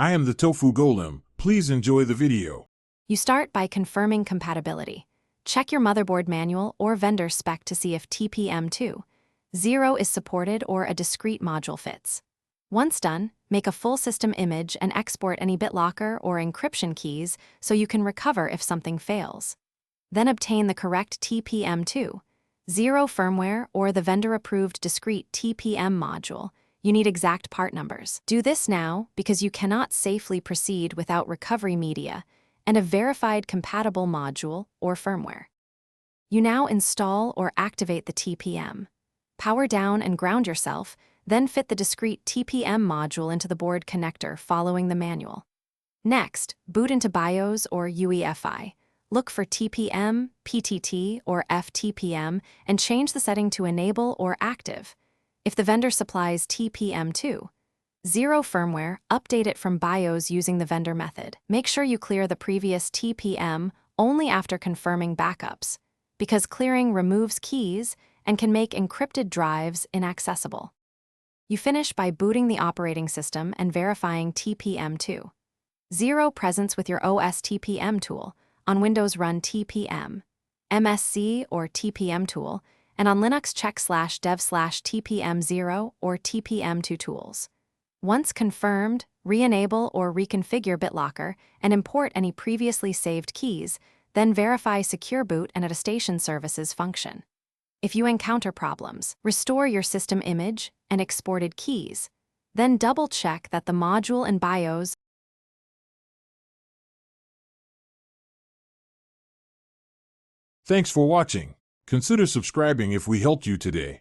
I am the Tofu Golem. Please enjoy the video. You start by confirming compatibility. Check your motherboard manual or vendor spec to see if TPM2.0 is supported or a discrete module fits. Once done, make a full system image and export any BitLocker or encryption keys so you can recover if something fails. Then obtain the correct TPM2.0 firmware or the vendor-approved discrete TPM module. You need exact part numbers. Do this now because you cannot safely proceed without recovery media and a verified compatible module or firmware. You now install or activate the TPM. Power down and ground yourself, then fit the discrete TPM module into the board connector following the manual. Next, boot into BIOS or UEFI. Look for TPM, PTT, or FTPM and change the setting to Enable or Active. If the vendor supplies TPM2.0 firmware, update it from BIOS using the vendor method. Make sure you clear the previous TPM only after confirming backups, because clearing removes keys and can make encrypted drives inaccessible. You finish by booting the operating system and verifying TPM2.0 presence with your OS TPM tool. On Windows, run TPM, MSC or TPM tool, and on Linux, check /dev/TPM0 or TPM2 tools. Once confirmed, re-enable or reconfigure BitLocker and import any previously saved keys, then verify Secure Boot and Attestation Services function. If you encounter problems, restore your system image and exported keys. Then double-check that the module and BIOS. Thanks for watching. Consider subscribing if we helped you today.